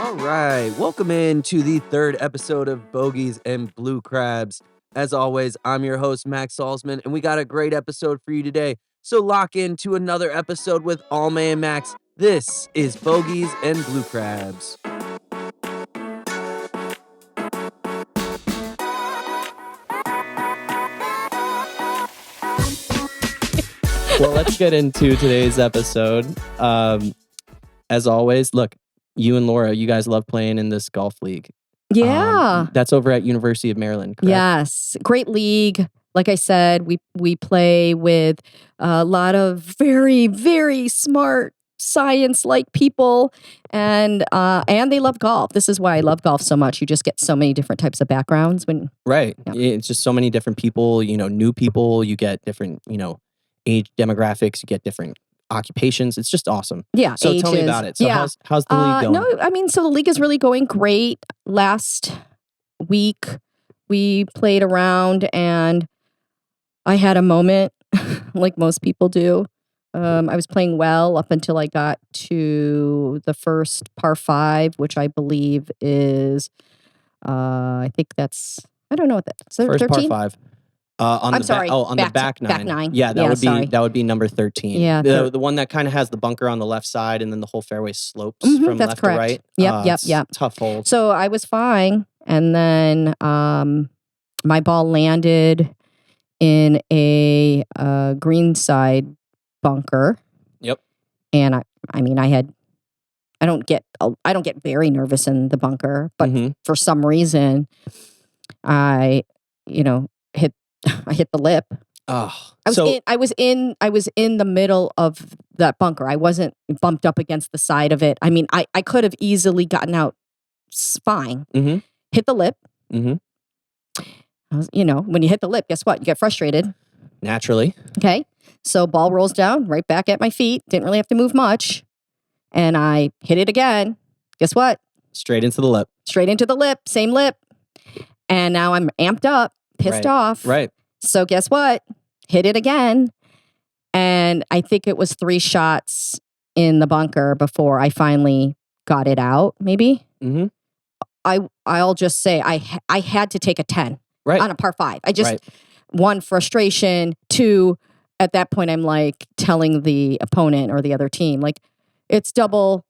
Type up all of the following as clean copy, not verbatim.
All right, welcome in to the third episode of Bogeys and Blue Crabs. As always, I'm your host, Max Salzman, and we got a great episode for you today. So lock into another episode with Alma and Max. This is Bogeys and Blue Crabs. Well, let's get into today's episode. As always, look, you and Laura, you guys love playing in this golf league. Yeah. That's over at University of Maryland, correct? Yes. Great league. Like I said, we play with a lot of very, very smart science-like people, and they love golf. This is why I love golf so much. You just get so many different types of backgrounds. Right. It's just so many different people, new people. You get different, age demographics. You get different occupations. It's just awesome. Yeah. So ages. tell me about it. So yeah. how's the league going? No, I mean, so the league is really going great. Last week we played around and I had a moment like most people do. I was playing well up until I got to the first par 5, which I believe is, I don't know what that's. First 13? par 5. I'm sorry. The back nine. Back 9. Yeah, that would be number 13. Yeah, the one that kind of has the bunker on the left side, and then the whole fairway slopes from that's left correct. to right. Yep. Tough hole. So I was fine, and then my ball landed in a greenside bunker. Yep. And I don't get very nervous in the bunker, but for some reason I hit the lip. Oh. I was in the middle of that bunker. I wasn't bumped up against the side of it. I mean, I could have easily gotten out fine. Hit the lip. When you hit the lip, guess what? You get frustrated. Naturally. Okay. So ball rolls down right back at my feet. Didn't really have to move much. And I hit it again. Guess what? Straight into the lip. Straight into the lip. Same lip. And now I'm amped up, pissed off. Right. So guess what? Hit it again. And I think it was 3 shots in the bunker before I finally got it out, maybe. I'll just say I had to take a 10 on a par 5. I just, 1, frustration. 2, at that point, I'm like telling the opponent or the other team, like, it's double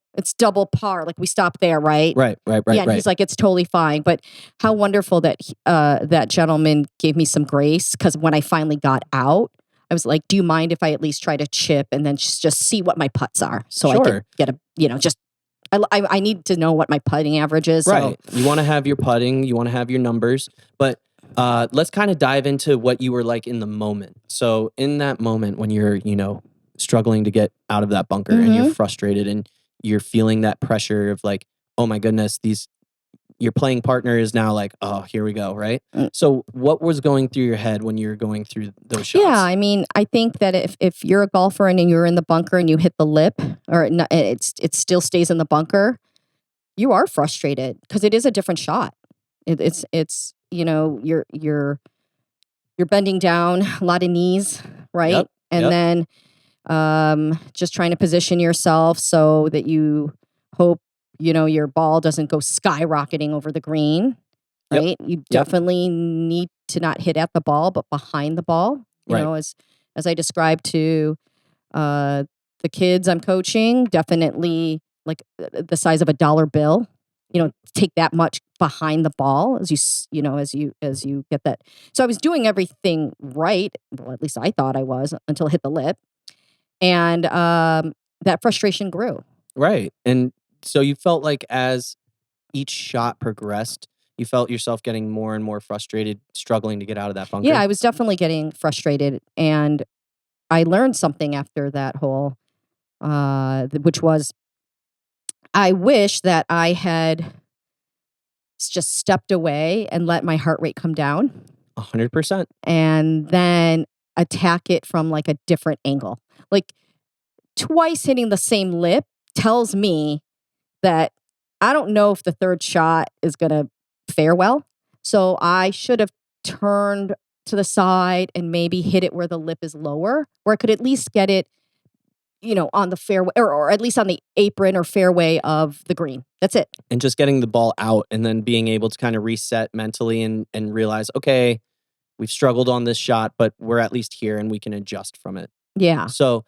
par. Like, we stop there, right? Right. Yeah, and he's like, it's totally fine. But how wonderful that that gentleman gave me some grace, because when I finally got out, I was like, do you mind if I at least try to chip and then just see what my putts are? So I could get I need to know what my putting average is. Right. So. You want to have your putting. You want to have your numbers. But let's kind of dive into what you were like in the moment. So in that moment when you're, struggling to get out of that bunker and you're frustrated and you're feeling that pressure of like, oh my goodness, your playing partner is now like, oh, here we go, right? So what was going through your head when you were going through those shots? Yeah, I mean, I think that if you're a golfer and you're in the bunker and you hit the lip, or it still stays in the bunker, you are frustrated because it is a different shot. It's you're bending down, a lot of knees, right? And then just trying to position yourself so that you hope your ball doesn't go skyrocketing over the green, right? You definitely need to not hit at the ball, but behind the ball. You know, as I described to the kids I'm coaching, definitely like the size of a dollar bill. Take that much behind the ball as you get that. So I was doing everything right. Well, at least I thought I was until it hit the lip, and that frustration grew. Right, and so you felt like as each shot progressed, you felt yourself getting more and more frustrated, struggling to get out of that bunker? Yeah, I was definitely getting frustrated. And I learned something after that hole, which was I wish that I had just stepped away and let my heart rate come down. 100%. And then attack it from like a different angle. Like twice hitting the same lip tells me that I don't know if the third shot is going to fare well. So I should have turned to the side and maybe hit it where the lip is lower, where I could at least get it on the fairway or at least on the apron or fairway of the green. That's it. And just getting the ball out and then being able to kind of reset mentally and realize, okay, we've struggled on this shot, but we're at least here and we can adjust from it. Yeah. So,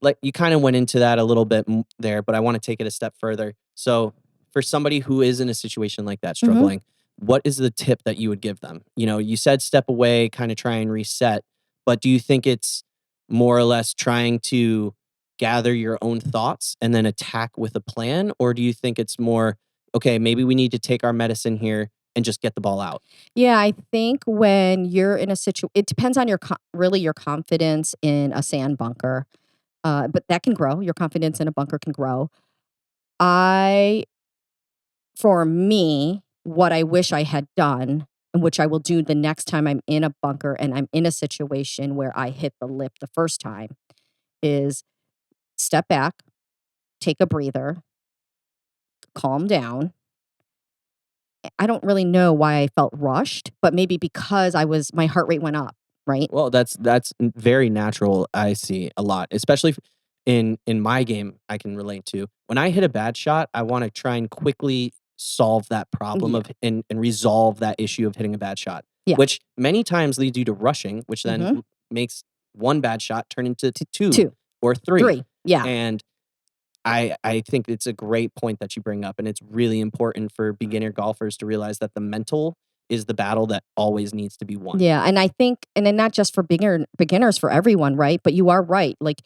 like, you kind of went into that a little bit there, but I want to take it a step further. So, for somebody who is in a situation like that, struggling, what is the tip that you would give them? You said step away, kind of try and reset, but do you think it's more or less trying to gather your own thoughts and then attack with a plan? Or do you think it's more, okay, maybe we need to take our medicine here and just get the ball out? Yeah, I think when you're in a situation, it depends on really your confidence in a sand bunker. But that can grow. Your confidence in a bunker can grow. For me, what I wish I had done, and which I will do the next time I'm in a bunker and I'm in a situation where I hit the lip the first time, is step back, take a breather, calm down. I don't really know why I felt rushed, but maybe because my heart rate went up, right? Well, that's very natural. I see a lot, especially in my game. I can relate to when I hit a bad shot. I want to try and quickly solve that problem Yeah. of and resolve that issue of hitting a bad shot, Yeah. which many times leads you to rushing, which then makes one bad shot turn into two or three. Three. Yeah. And I think it's a great point that you bring up, and it's really important for beginner golfers to realize that the mental is the battle that always needs to be won. Yeah, and I think, and then not just for beginners, for everyone, right? But you are right. Like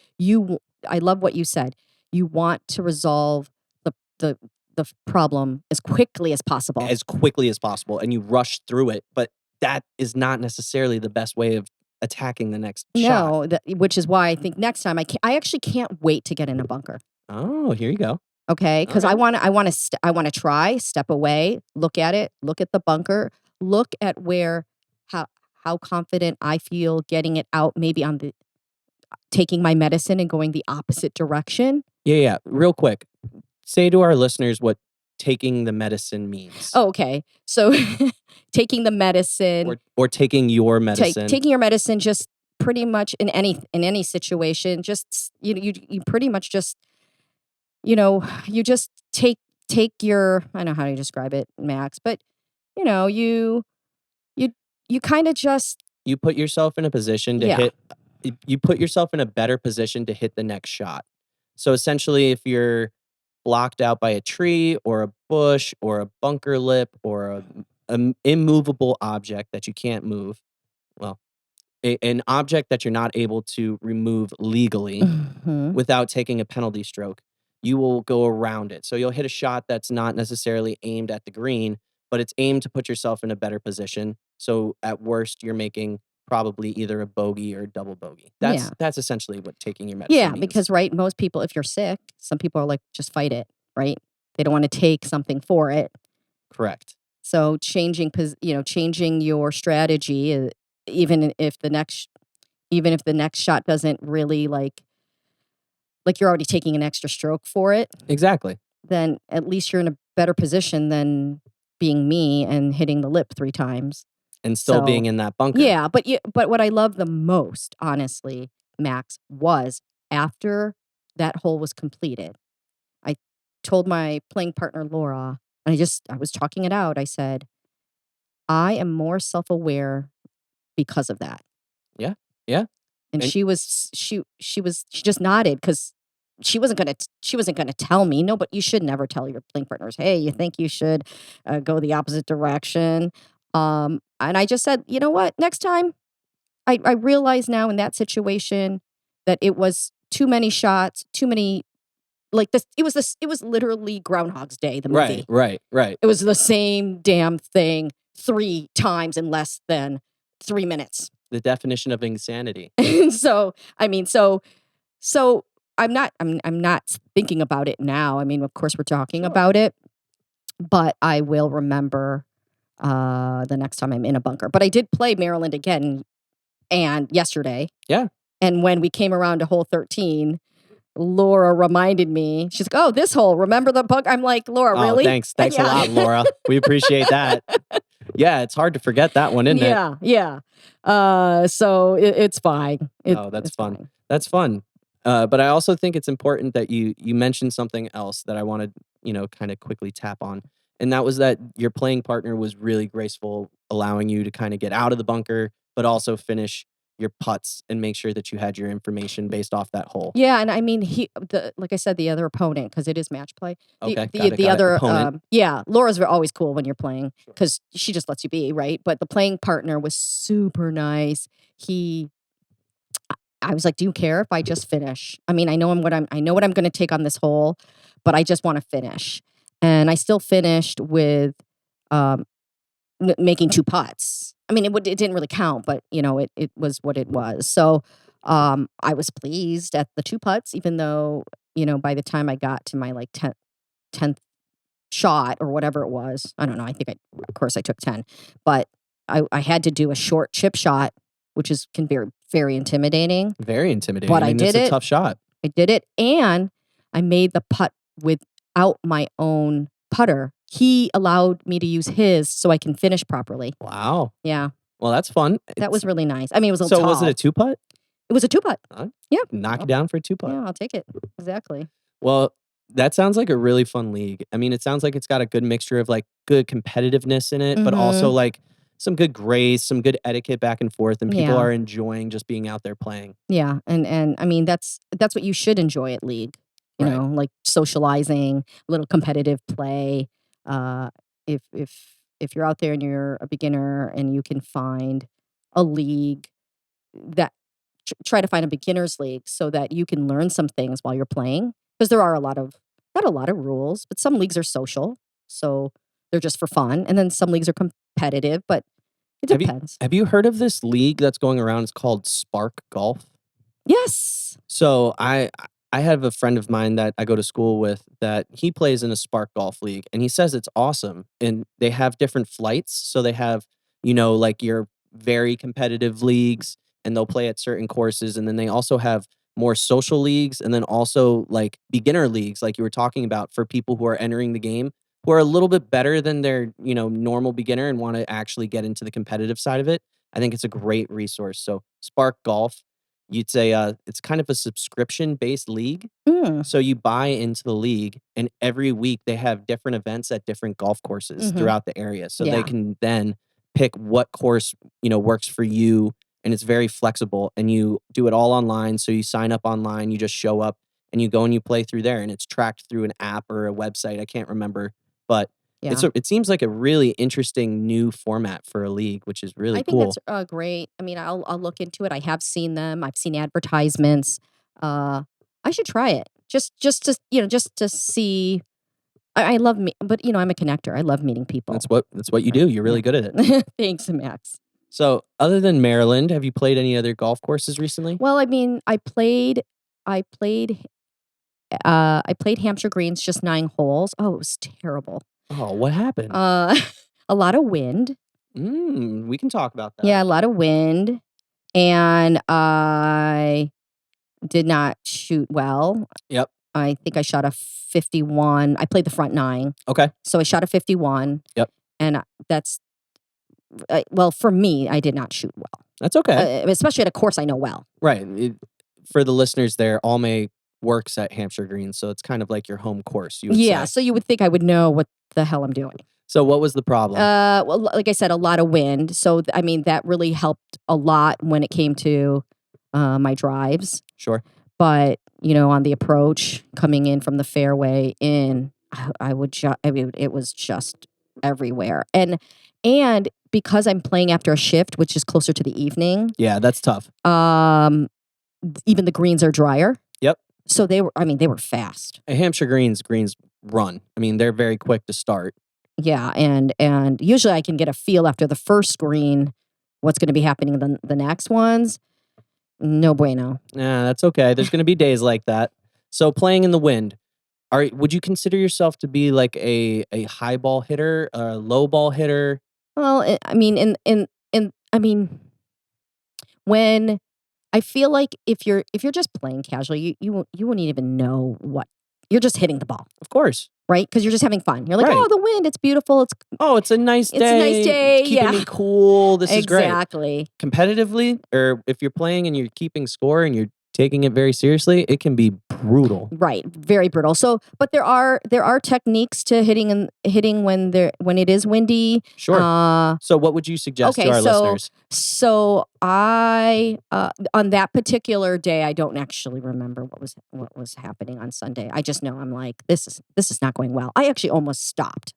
I love what you said. You want to resolve the the the problem as quickly as possible. As quickly as possible, and you rush through it, but that is not necessarily the best way of attacking the next shot. No, which is why I think next time I actually can't wait to get in a bunker. Oh, here you go. Okay, because Okay. I want to try, step away, look at it, look at the bunker, look at how confident I feel getting it out, maybe on the taking my medicine and going the opposite direction. Yeah. Real quick, say to our listeners what taking the medicine means. Oh, okay. So taking the medicine, or taking your medicine. taking your medicine, just pretty much in any situation, just you pretty much just you just take your, I don't know how to describe it, Max, but you kind of just You put yourself in a position to hit. You put yourself in a better position to hit the next shot. So essentially, if you're blocked out by a tree or a bush or a bunker lip or an immovable object that you can't move, well, an object that you're not able to remove legally without taking a penalty stroke, you will go around it. So you'll hit a shot that's not necessarily aimed at the green, but it's aimed to put yourself in a better position. So at worst, you're making probably either a bogey or a double bogey. That's essentially what taking your medicine means. Because right, most people, if you're sick, some people are like, just fight it, right? They don't want to take something for it. Correct. So changing your strategy, even if the next shot doesn't really like you're already taking an extra stroke for it. Exactly. Then at least you're in a better position than being me and hitting the lip 3 times. And still being in that bunker. Yeah, but what I love the most, honestly, Max, was after that hole was completed, I told my playing partner Laura, and I was talking it out. I said, I am more self-aware because of that. Yeah. And she just nodded because she wasn't gonna tell me. No, but you should never tell your playing partners, hey, you think you should go the opposite direction. And I just said, you know what? Next time, I realize now in that situation that it was too many shots, too many, like this. It was literally Groundhog's Day, the movie. Right. It was the same damn thing 3 times in less than 3 minutes. The definition of insanity. So I'm not thinking about it now. I mean, of course, we're talking about it, but I will remember the next time I'm in a bunker. But I did play Maryland again, and yesterday. Yeah. And when we came around to hole 13, Laura reminded me. She's like, "Oh, this hole. Remember the bunker?" I'm like, "Laura, really?" Thanks a lot, Laura. We appreciate that. Yeah, it's hard to forget that one, isn't it? Yeah. So it's fine. That's fun. Fine. That's fun. But I also think it's important that you mentioned something else that I wanted, kind of quickly tap on. And that was that your playing partner was really graceful, allowing you to kind of get out of the bunker, but also finish your putts and make sure that you had your information based off that hole. Yeah, and I mean, like I said, the other opponent, because it is match play. Okay, got it. Other Opponent. yeah, Laura's always cool when you're playing because she just lets you be, right? But the playing partner was super nice. I was like, "Do you care if I just finish? I mean, I know what I'm going to take on this hole, but I just want to finish." And I still finished with um, making 2 putts. I mean, it didn't really count, but it was what it was. So I was pleased at the 2 putts, even though by the time I got to my like 10th shot or whatever it was, I don't know. I think of course I took 10, but I had to do a short chip shot, which can be very intimidating. Very intimidating. But I mean, did it's it. a tough shot. I did it, and I made the putt without my own putter. He allowed me to use his so I can finish properly. Wow. Yeah, Well, that's fun. that was really nice. I mean, it was a So little was it a tall. 2-putt? It was a 2-putt. Yeah. Knock you down for a 2-putt. Yeah, I'll take it. Exactly. Well, that sounds like a really fun league. I mean, it sounds like it's got a good mixture of like good competitiveness in it, but also Mhm. like some good grace, some good etiquette back and forth, and people Yeah. are enjoying just being out there playing. Yeah, and I mean that's what you should enjoy at league. Right. Like socializing, a little competitive play. Uh, if you're out there and you're a beginner and you can find a league that try to find a beginners league so that you can learn some things while you're playing, because there are not a lot of rules, but some leagues are social, so they're just for fun, and then some leagues are competitive, but it Have you depends. have you heard of this league that's going around? It's called Spark Golf. Yes. So I have a friend of mine that I go to school with that he plays in a Spark Golf League, and he says it's awesome. And they have different flights. So they have, like your very competitive leagues, and they'll play at certain courses. And then they also have more social leagues, and then also like beginner leagues, like you were talking about, for people who are entering the game who are a little bit better than their, normal beginner and want to actually get into the competitive side of it. I think it's a great resource. So Spark Golf, you'd say it's kind of a subscription based league. Mm. So you buy into the league, and every week they have different events at different golf courses Mhm. throughout the area. So they Yeah. can then pick what course, works for you, and it's very flexible, and you do it all online. So you sign up online, you just show up and you go and you play through there, and it's tracked through an app or a website. I can't remember, but Yeah. it seems like a really interesting new format for a league, which is really I think cool. that's great. I mean, I'll look into it. I have seen them. I've seen advertisements. I should try it just to see. I love me, but I'm a connector. I love meeting people. That's what you Right. do. You're really good at it. Thanks, Max. So, other than Maryland, have you played any other golf courses recently? Well, I mean, I played Hampshire Greens, just 9 holes. Oh, it was terrible. Oh, what happened? A lot of wind. We can talk about that. Yeah, a lot of wind, and I did not shoot well. Yep. I think I shot a 51. I played the front 9, Okay. so I shot a 51. Yep. And that's well, for me, I did not shoot well, That's okay. especially at a course I know well. Right. For the listeners there, Almay works at Hampshire Greens, so it's kind of like your home course, you would Yeah, say. so you would think I would know what the hell I'm doing. So, what was the problem? Well, like I said, a lot of wind. So I mean, that really helped a lot when it came to my drives. Sure. But on the approach coming in from the fairway in, I mean, it was just everywhere. And because I'm playing after a shift, which is closer to the evening, Yeah, that's tough. even the greens are drier. Yep. So they were fast. At Hampshire Greens run. I mean, they're very quick to start. Yeah, and usually I can get a feel after the first green what's going to be happening the next ones. No bueno. Yeah, that's okay. There's going to be days like that. So, playing in the wind, would you consider yourself to be like a high ball hitter, a low ball hitter? Well, I mean, I mean, when I feel like if you're just playing casually, you wouldn't even know what you're just hitting the ball, Of course. right? Because you're just having fun. You're like, Right. oh, the wind, it's beautiful. Oh, it's a nice day. It's a nice day, It's keeping yeah. me cool. This is great. Exactly. Competitively, or if you're playing and you're keeping score and you're taking it very seriously, it can be brutal. Right, very brutal. So, but there are techniques to hitting when it is windy. Sure. So what would you suggest to Okay, our listeners? so I on that particular day, I don't actually remember what was happening on Sunday. I just know I'm like, this is not going well. I actually almost stopped.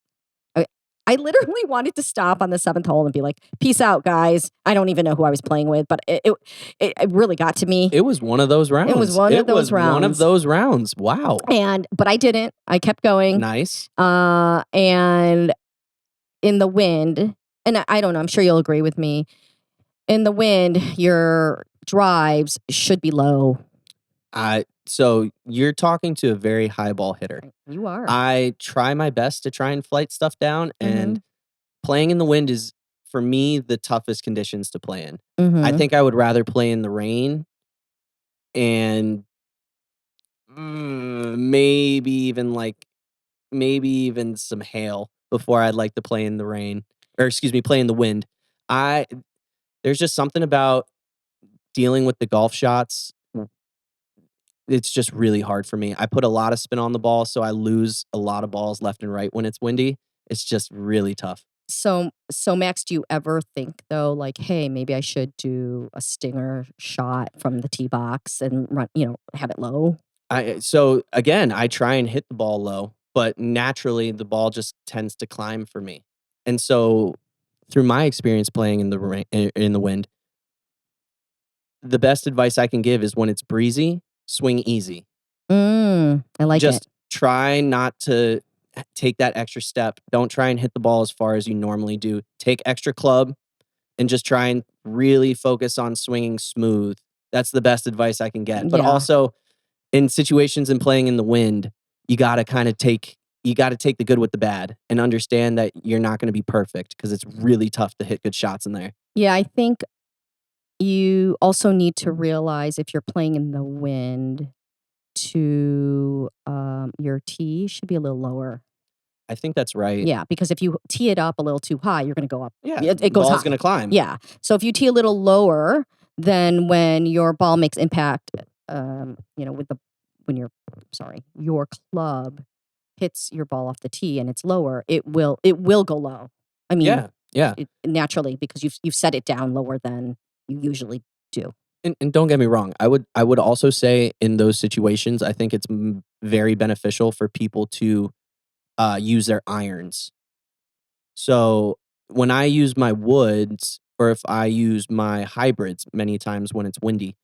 I literally wanted to stop on the 7th hole and be like, "Peace out, guys." I don't even know who I was playing with, but it really got to me. It was one of those rounds. It was one of those One of rounds. those rounds. Wow. But I didn't. I kept going. Nice. And in the wind, and I don't know, I'm sure you'll agree with me. In the wind, your drives should be low. So you're talking to a very high ball hitter. You are. I try my best to try and flight stuff down, and playing in the wind is, for me, the toughest conditions to play in. I think I would rather play in the rain and maybe even some hail before I'd like to play in the rain, or excuse me, play in the wind. There's just something about dealing with the golf shots. It's just really hard for me. I put a lot of spin on the ball, so I lose a lot of balls left and right when it's windy. It's just really tough. So Max, do you ever think though, like, hey, maybe I should do a stinger shot from the tee box and run, have it low? So again, I try and hit the ball low, but naturally the ball just tends to climb for me. And so through my experience playing in the rain, in the wind, the best advice I can give is when it's breezy, swing easy. I like it. Just try not to take that extra step. Don't try and hit the ball as far as you normally do. Take extra club and just try and really focus on swinging smooth. That's the best advice I can get. But Yeah. also in situations and playing in the wind, you got to take the good with the bad and understand that you're not going to be perfect, because it's really tough to hit good shots in there. Yeah, I think you also need to realize if you're playing in the wind, to your tee should be a little lower. I think that's right. Yeah, because if you tee it up a little too high, you're going to go up. Yeah, it the goes ball's high. going to climb. Yeah. So if you tee a little lower, then when your ball makes impact, your club hits your ball off the tee and it's lower, it will go low. I mean, Yeah. Naturally, because you've set it down lower than you usually do. And don't get me wrong, I would also say in those situations, I think it's very beneficial for people to use their irons. So when I use my woods, or if I use my hybrids, many times when it's windy,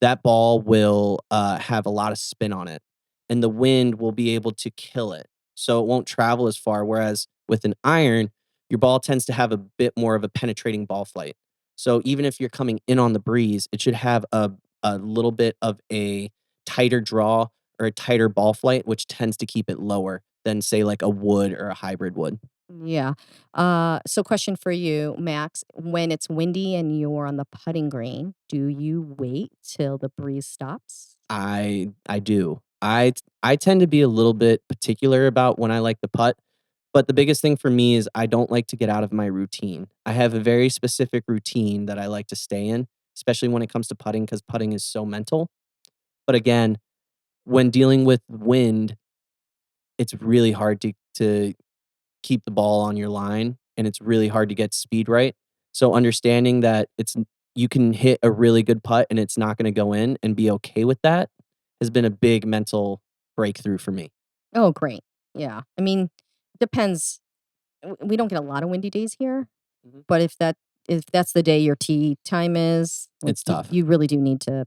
that ball will have a lot of spin on it, and the wind will be able to kill it. So it won't travel as far. Whereas with an iron, your ball tends to have a bit more of a penetrating ball flight. So even if you're coming in on the breeze, it should have a little bit of a tighter draw or a tighter ball flight, which tends to keep it lower than, say, like a wood or a hybrid would. Yeah. So question for you, Max. When it's windy and you're on the putting green, do you wait till the breeze stops? I do. I tend to be a little bit particular about when I like to putt, but the biggest thing for me is I don't like to get out of my routine. I have a very specific routine that I like to stay in, especially when it comes to putting, because putting is so mental. But again, when dealing with wind, it's really hard to keep the ball on your line, and it's really hard to get speed right. So understanding that you can hit a really good putt and it's not going to go in, and be okay with that, has been a big mental breakthrough for me. Oh, great. Yeah. I mean, depends. We don't get a lot of windy days here, but if that's the day your tee time is, like, It's tough. You really do need to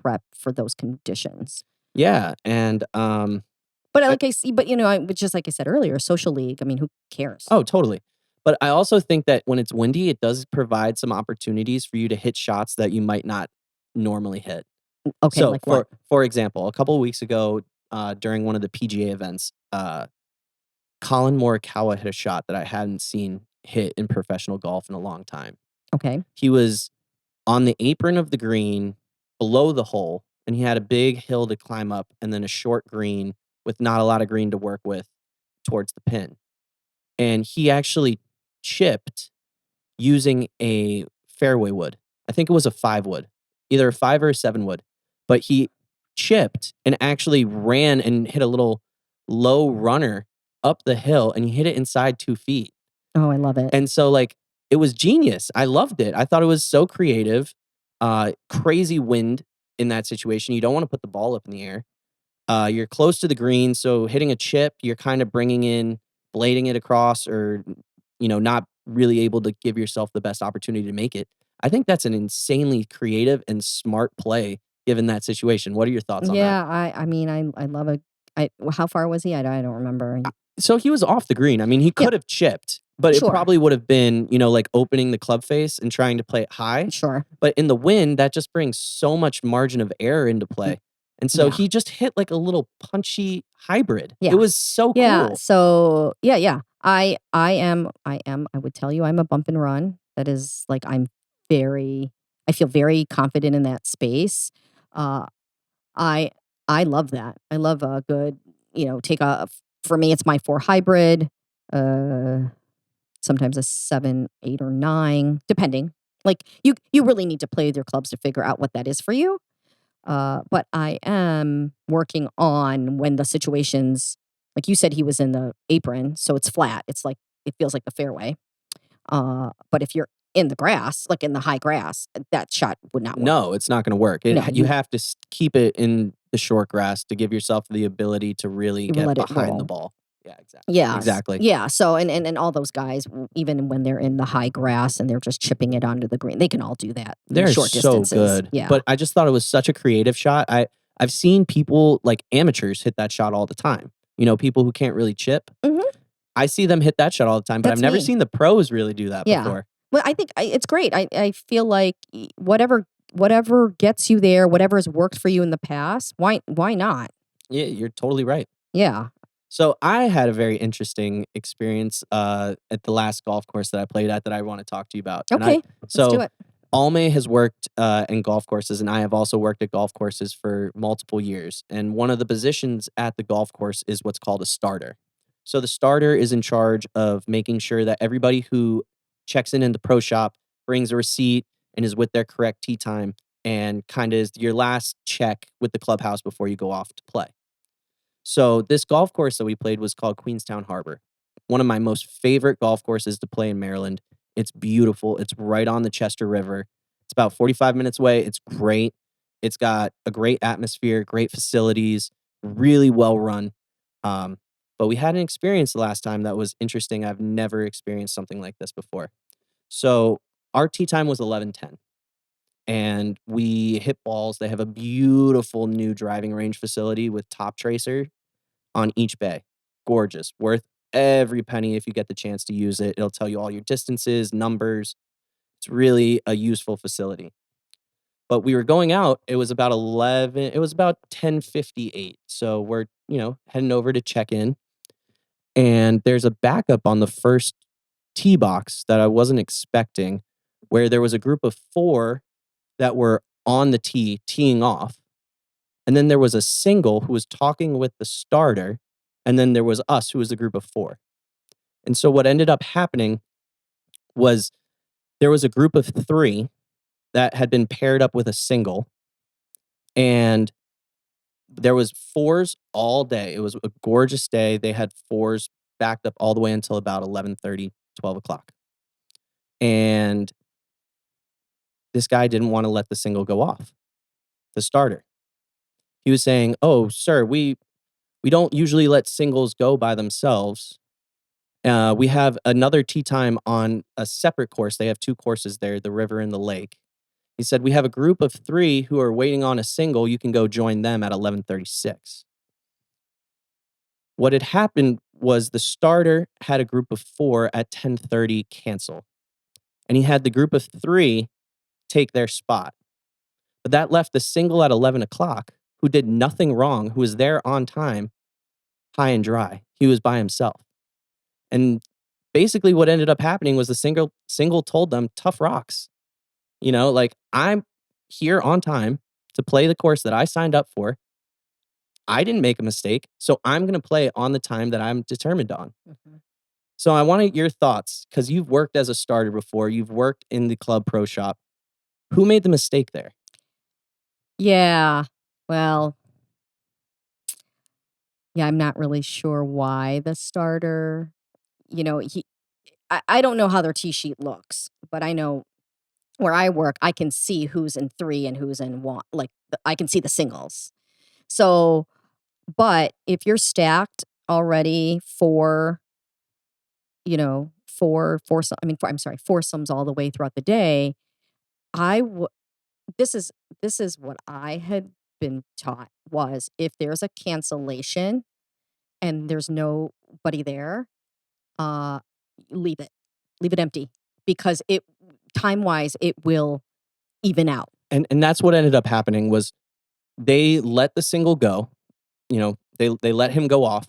prep for those conditions. Yeah, and But like I see, but just like I said earlier, social league. I mean, who cares? oh, totally. But I also think that when it's windy, it does provide some opportunities for you to hit shots that you might not normally hit. Okay, So, like what? for example, a couple of weeks ago, during one of the PGA events, Colin Morikawa hit a shot that I hadn't seen hit in professional golf in a long time. Okay. He was on the apron of the green below the hole, and he had a big hill to climb up and then a short green with not a lot of green to work with towards the pin. And he actually chipped using a fairway wood. I think it was a 5 wood, either a 5 or a 7 wood. but he chipped and actually ran and hit a little low runner up the hill, and he hit it inside 2 feet. Oh, I love it. And so, like, it was genius. I loved it. I thought it was so creative. Crazy wind in that situation. You don't want to put the ball up in the air. You're close to the green, so hitting a chip, you're kind of blading it across, or not really able to give yourself the best opportunity to make it. I think that's an insanely creative and smart play given that situation. What are your thoughts on that? Yeah, I mean, I love it. How far was he? I don't remember. So he was off the green. I mean, he Yeah. could have chipped, but it Sure. probably would have been, like opening the club face and trying to play it high. Sure. But in the wind, that just brings so much margin of error into play. And so Yeah. he just hit like a little punchy hybrid. Yeah. It was so Yeah. cool. So yeah. I would tell you I'm a bump and run. That is like I feel very confident in that space. Uh I I love that. I love a good, for me it's my 4 hybrid, uh sometimes a 7, 8 or 9 depending. Like you really need to play with your clubs to figure out what that is for you. But I am working on when the situations, like you said, he was in the apron, so it's flat. It's like it feels like the fairway. But if you're in the grass, like in the high grass, that shot would not work. No, it's not going to work. No, You have to keep it in the short grass to give yourself the ability to really get let it behind the roll. ball. Yeah, exactly. Yeah, Exactly. Yeah. So and all those guys, even when they're in the high grass and they're just chipping it onto the green, they can all do that. In They're short so distances. good. Yeah. But I just thought it was such a creative shot. I've seen people, like amateurs, hit that shot all the time. People who can't really chip. Mhm. I see them hit that shot all the time, but That's I've never me. seen the pros really do that Yeah. before. Well, I think it's great. I feel like whatever gets you there, whatever has worked for you in the past, why not? Yeah, you're totally right. Yeah. So I had a very interesting experience at the last golf course that I played at that I want to talk to you about. Okay. Let's do it. Alme has worked in golf courses, and I have also worked at golf courses for multiple years. And one of the positions at the golf course is what's called a starter. So the starter is in charge of making sure that everybody who checks in the pro shop brings a receipt and is with their correct tee time, and kind of is your last check with the clubhouse before you go off to play. So this golf course that we played was called Queenstown Harbor. One of my most favorite golf courses to play in Maryland. It's beautiful. It's right on the Chester River. It's about 45 minutes away. It's great. It's got a great atmosphere, great facilities, really well run. But we had an experience the last time that was interesting. I've never experienced something like this before. So our tee time was 11:10, and we hit balls. They have a beautiful new driving range facility with top tracer on each bay. Gorgeous. Worth every penny if you get the chance to use it. It'll tell you all your distances, numbers. It's really a useful facility. But we were going out, it was about 10:58. So we're, heading over to check in, and there's a backup on the first tee box that I wasn't expecting, where there was a group of 4 that were on the tee teeing off. And then there was a single who was talking with the starter. And then there was us, who was a group of 4. And so what ended up happening was there was a group of 3 that had been paired up with a single. And there was 4s all day. It was a gorgeous day. They had 4s backed up all the way until about 11:30, 12 o'clock. And this guy didn't want to let the single go off, the starter. He was saying, "Oh, sir, we don't usually let singles go by themselves. We have another tee time on a separate course. They have 2 courses there, the river and the lake." He said, "We have a group of 3 who are waiting on a single. You can go join them at 11:36. What had happened was the starter had a group of 4 at 10:30 cancel, and he had the group of 3 take their spot. But that left the single at 11 o'clock, who did nothing wrong, who was there on time, high and dry. He was by himself. And basically what ended up happening was the single told them, tough rocks. Like, I'm here on time to play the course that I signed up for. I didn't make a mistake, so I'm going to play on the time that I'm determined on. Mhm. So I wanted your thoughts, because you've worked as a starter before. You've worked in the club pro shop. Who made the mistake there? Yeah. Well, yeah, I'm not really sure why the starter, I don't know how their tee sheet looks, but I know where I work, I can see who's in three and who's in one. Like, I can see the singles. So, but if you're stacked already for, I'm sorry, foursomes all the way throughout the day, I would, this is what I had been taught was if there's a cancellation and there's nobody there, uh, leave it. Leave it empty because it time wise it will even out. And that's what ended up happening was they let the single go. They let him go off,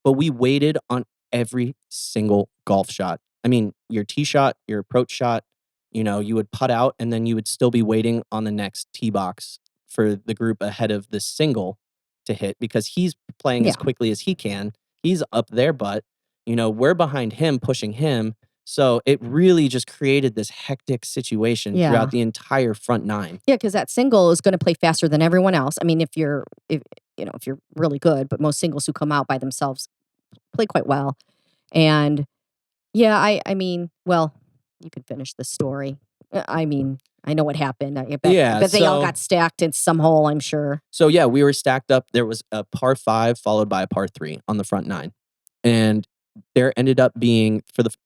but we waited on every single golf shot. I mean, your tee shot, your approach shot, you would putt out and then you would still be waiting on the next tee box for the group ahead of the single to hit because he's playing as Yeah. quickly as he can. He's up their butt. We're behind him, pushing him. So it really just created this hectic situation Yeah. throughout the entire front nine. Yeah, because that single is going to play faster than everyone else. I mean, if you're really good, but most singles who come out by themselves play quite well. And yeah, I mean, well, you could finish the story. I mean, I know what happened. I bet, Yeah, but they all so- got stacked in some hole, I'm sure. So yeah, we were stacked up. There was a par 5 followed by a par 3 on the front nine. And there ended up being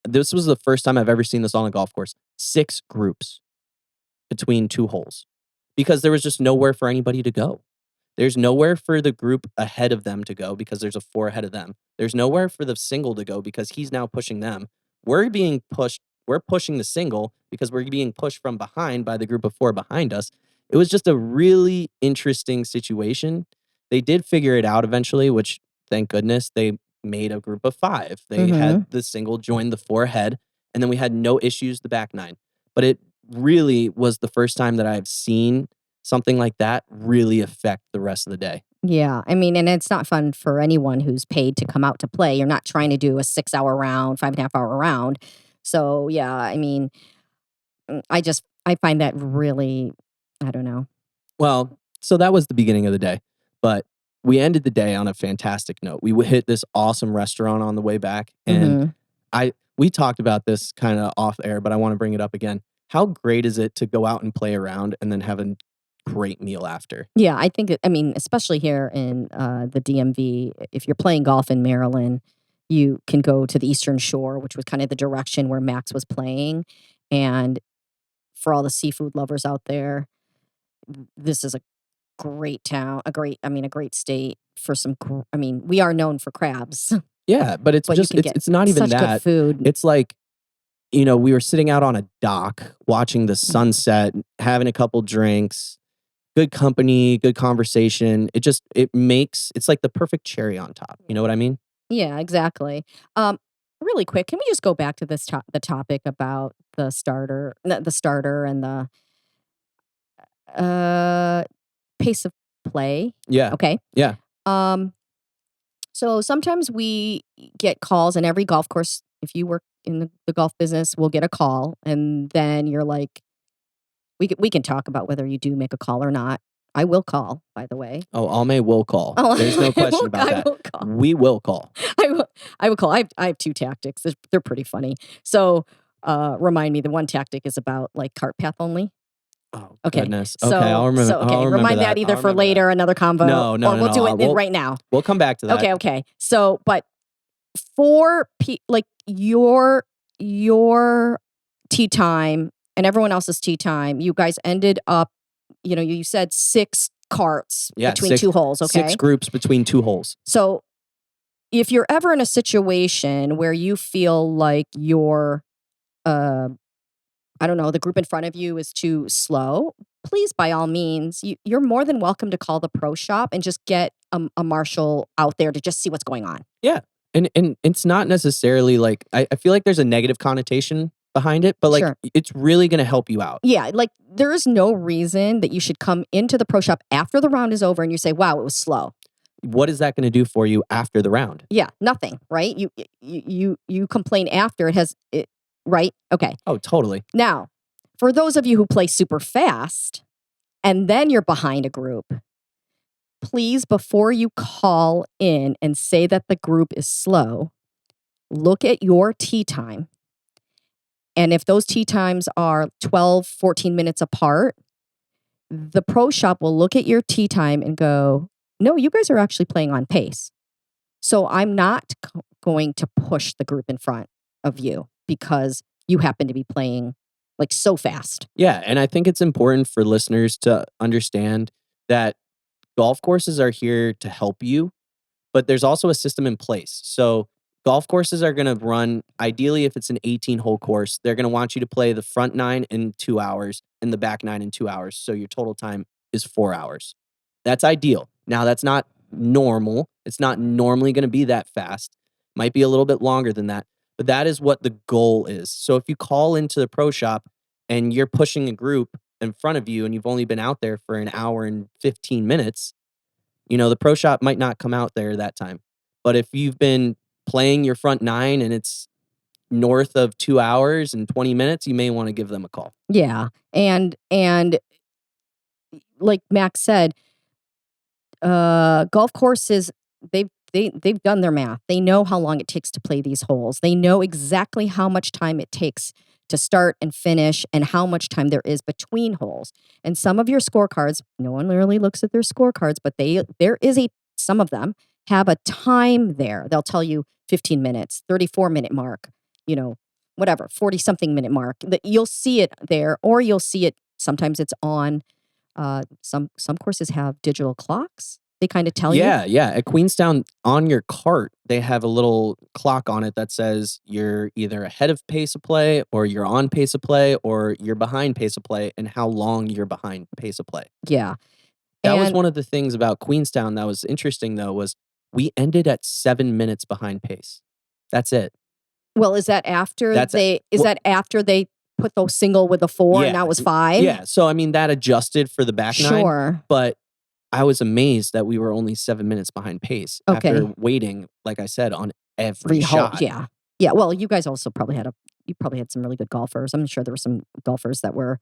this was the first time I've ever seen this on a golf course. 6 groups between 2 holes because there was just nowhere for anybody to go. There's nowhere for the group ahead of them to go because there's a 4 ahead of them. There's nowhere for the single to go because he's now pushing them. We're being pushed. We're pushing the single because we're being pushed from behind by the group of 4 behind us. It was just a really interesting situation. They did figure it out eventually, which thank goodness they made a group of 5. They had the single join the 4 ahead, and then we had no issues the back 9. But it really was the first time that I've seen something like that really affect the rest of the day. Yeah, I mean, and it's not fun for anyone who's paid to come out to play. You're not trying to do a 6-hour round, 5.5-hour round. So yeah, I mean, I find that really, I don't know. Well, so that was the beginning of the day, but we ended the day on a fantastic note. We hit this awesome restaurant on the way back, and we talked about this kind of off air, but I want to bring it up again. How great is it to go out and play around and then have a great meal after? Yeah, I think, I mean, especially here in the DMV, if you're playing golf in Maryland, you can go to the Eastern Shore, which was kind of the direction where Max was playing. And for all the seafood lovers out there, this is a great town, a great state for I mean, we are known for crabs, Yeah, but it's but you just can get it's not even such that. good food. It's like we were sitting out on a dock watching the sunset, having a couple drinks, good company, good conversation. It's like the perfect cherry on top. You know what I mean? Yeah, exactly. Really quick, can we just go back to the topic about the starter, the starter and the uh pace of play? Yeah. Okay. Yeah. Um, so sometimes we get calls, and every golf course, if you work in the golf business, will get a call, and then you're like, we can talk about whether you do make a call or not. I will call, by the way. Oh, Alme will call. Oh, There's no question about I that. will call. We will call. I will call. I have 2 tactics. They're pretty funny. So remind me, the one tactic is about like cart path only. Oh, Okay. goodness. So, Okay, I'll remember. So, okay, I'll remember remind that that. either I'll for remember that. later, another convo, No, or no, we'll do it we'll- right now. We'll come back to that. Okay. So, but for like your tea time and everyone else's tea time, you guys ended up, you said 6 carts Yeah, between 2 holes. Okay. 6 groups between 2 holes. So if you're ever in a situation where you feel like I don't know, the group in front of you is too slow, please, by all means, you're more than welcome to call the pro shop and just get a marshal out there to just see what's going on. Yeah. And it's not necessarily like I feel like there's a negative connotation behind it, but like Sure. it's really going to help you out. Yeah, like there is no reason that you should come into the pro shop after the round is over and you say, "Wow, it was slow." What is that going to do for you after the round? Yeah, nothing, right? You complain after it, right? Okay. Oh, totally. Now, for those of you who play super fast and then you're behind a group, please, before you call in and say that the group is slow, look at your tee time. And if those tee times are 12, 14 minutes apart, the pro shop will look at your tee time and go, no, you guys are actually playing on pace. So I'm not going to push the group in front of you because you happen to be playing like so fast. Yeah, and I think it's important for listeners to understand that golf courses are here to help you, but there's also a system in place. So golf courses are going to run, ideally, if it's an 18-hole course, they're going to want you to play the front 9 in 2 hours and the back 9 in 2 hours. So your total time is 4 hours. That's ideal. Now, that's not normal. It's not normally going to be that fast. Might be a little bit longer than that, but that is what the goal is. So if you call into the pro shop and you're pushing a group in front of you and you've only been out there for an hour and 15 minutes, the pro shop might not come out there that time. But if you've been playing your front 9 and it's north of 2 hours and 20 minutes, you may want to give them a call. Yeah. And like Max said, golf courses, they've done their math. They know how long it takes to play these holes. They know exactly how much time it takes to start and finish and how much time there is between holes. And some of your scorecards, no one really looks at their scorecards, but some of them have a time there. They'll tell you 15 minutes, 34-minute mark, whatever, 40-something minute mark. You'll see it there, or you'll see it, sometimes it's on, some courses have digital clocks. They kind of tell you. Yeah. At Queenstown, on your cart, they have a little clock on it that says you're either ahead of pace of play, or you're on pace of play, or you're behind pace of play, and how long you're behind pace of play. Yeah. That was one of the things about Queenstown that was interesting, though, was we ended at 7 minutes behind pace. That's it. Well, is that after after they put the single with the 4 and now it was 5? Yeah. So, I mean, that adjusted for the back 9. Sure. But I was amazed that we were only 7 minutes behind pace after waiting, like I said, on every shot. Yeah. Yeah. Well, you guys also probably had some really good golfers. I'm sure there were some golfers that were,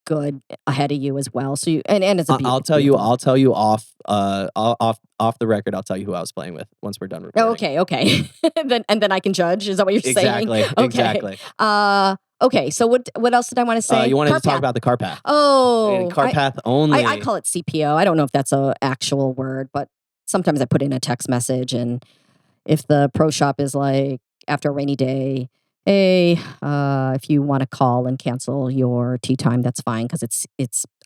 good ahead of you as well. So and it's a I'll tell you off the record. I'll tell you who I was playing with once we're done recording. Okay. then I can judge. Is that what you're saying? Exactly. Okay. So what else did I want to say? You wanted to talk about the cart path. Oh, cart path only. I call it CPO. I don't know if that's an actual word, but sometimes I put in a text message, and if the pro shop is like, after a rainy day, hey, if you want to call and cancel your tee time, that's fine, because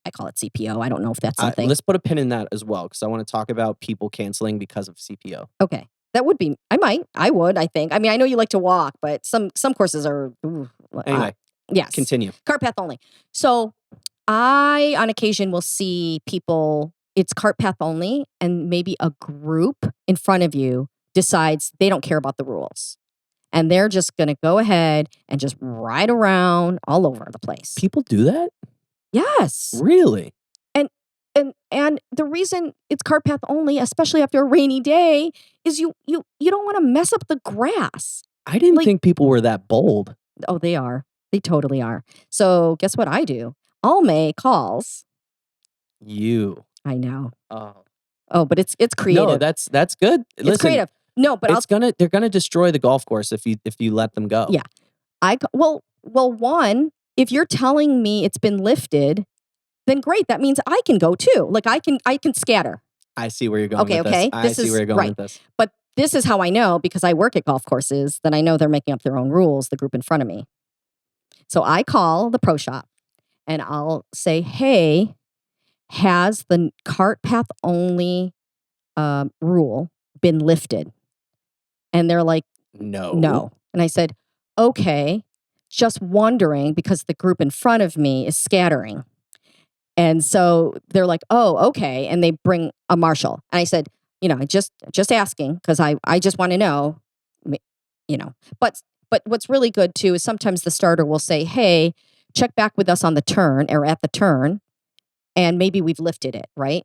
I call it CPO. I don't know if that's something. Let's put a pin in that as well, because I want to talk about people canceling because of CPO. Okay. That would be, I would, I think. I mean, I know you like to walk, but some courses are. Anyway. Yes. Continue. Cart path only. So I, on occasion, will see people, it's cart path only, and maybe a group in front of you decides they don't care about the rules. And they're just going to go ahead and just ride around all over the place. People do that? Yes. Really? And the reason it's cart path only, especially after a rainy day, is you don't want to mess up the grass. I didn't think people were that bold. Oh, they are. They totally are. So guess what I do? Almay calls. You. I know. Oh, but it's creative. No, that's good. It's creative. No, but they're gonna destroy the golf course if you let them go. Yeah. One, if you're telling me it's been lifted, then great. That means I can go too. Like I can scatter. I see where you're going with this. I see where you're going with this. But this is how I know, because I work at golf courses, that I know they're making up their own rules, the group in front of me. So I call the pro shop and I'll say, hey, has the cart path only rule been lifted? And they're like, no. And I said, okay, just wondering, because the group in front of me is scattering. And so they're like, oh, okay. And they bring a marshal. And I said, just asking, because I just want to know, But what's really good too is sometimes the starter will say, hey, check back with us on the turn or at the turn, and maybe we've lifted it, right?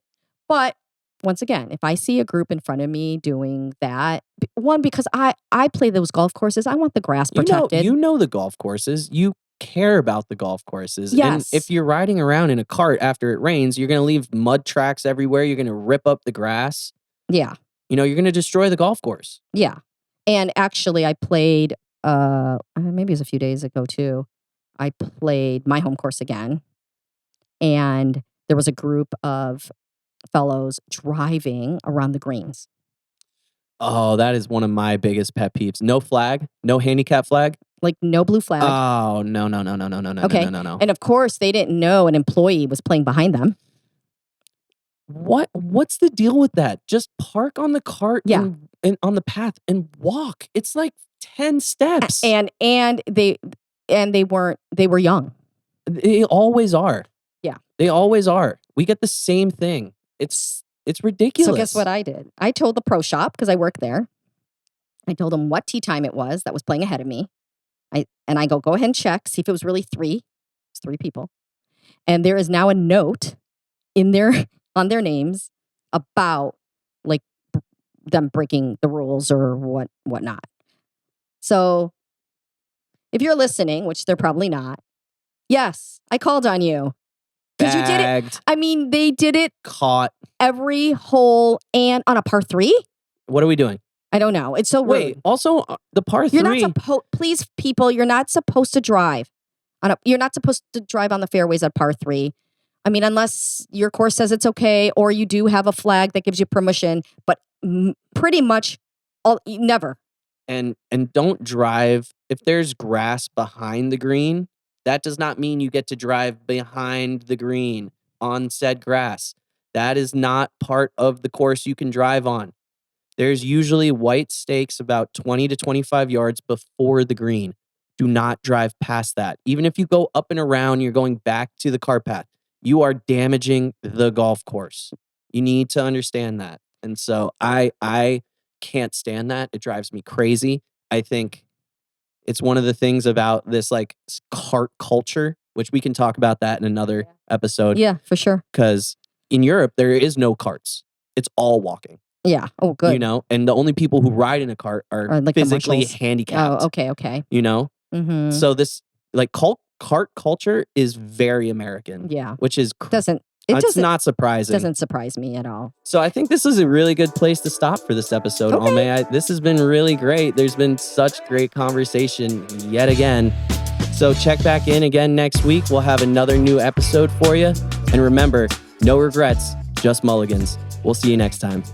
But once again, if I see a group in front of me doing that, one, because I play those golf courses, I want the grass protected. You know the golf courses. You care about the golf courses. And Yes. if you're riding around in a cart after it rains, you're going to leave mud tracks everywhere. You're going to rip up the grass. Yeah. You know, you're going to destroy the golf course. Yeah. And actually, I played, maybe it was a few days ago too. I played my home course again. And there was a group of fellows driving around the greens. Oh, that is one of my biggest pet peeves. No flag, no handicap flag. Like no blue flag. Oh, no. Okay. No. And of course, they didn't know an employee was playing behind them. What's the deal with that? Just park on the cart Yeah. and on the path and walk. It's like 10 steps. And they were young. They always are. Yeah. They always are. We get the same thing. It's ridiculous. So guess what I did? I told the pro shop, because I work there. I told them what tee time it was that was playing ahead of me. I go ahead and check, see if it was really three. It's 3 people. And there is now a note in their on their names about like them breaking the rules or whatnot. So if you're listening, which they're probably not, yes, I called on you. Because you did it. Bagged, I mean, they did it caught. every hole and on a par 3. What are we doing? I don't know. It's so Wait, rude. also the par 3. You're not supposed. Please, people, you're not supposed to drive you're not supposed to drive on the fairways at par 3. I mean, unless your course says it's okay, or you do have a flag that gives you permission. But pretty much, never. And don't drive if there's grass behind the green. That does not mean you get to drive behind the green on said grass. That is not part of the course you can drive on. There's usually white stakes about 20 to 25 yards before the green. Do not drive past that. Even if you go up and around, you're going back to the cart path. You are damaging the golf course. You need to understand that. And so I can't stand that. It drives me crazy. I think it's one of the things about this like cart culture, which we can talk about that in another episode. Yeah, for sure. Because in Europe, there is no carts. It's all walking. Yeah. Oh, good. You know, and the only people who ride in a cart are like physically commercials. handicapped. Oh, okay. You know? Mm-hmm. So this like cart culture is very American. Yeah. Which is It's not surprising. Doesn't surprise me at all. So I think this is a really good place to stop for this episode. Okay. This has been really great. There's been such great conversation yet again. So check back in again next week. We'll have another new episode for you. And remember, no regrets, just mulligans. We'll see you next time.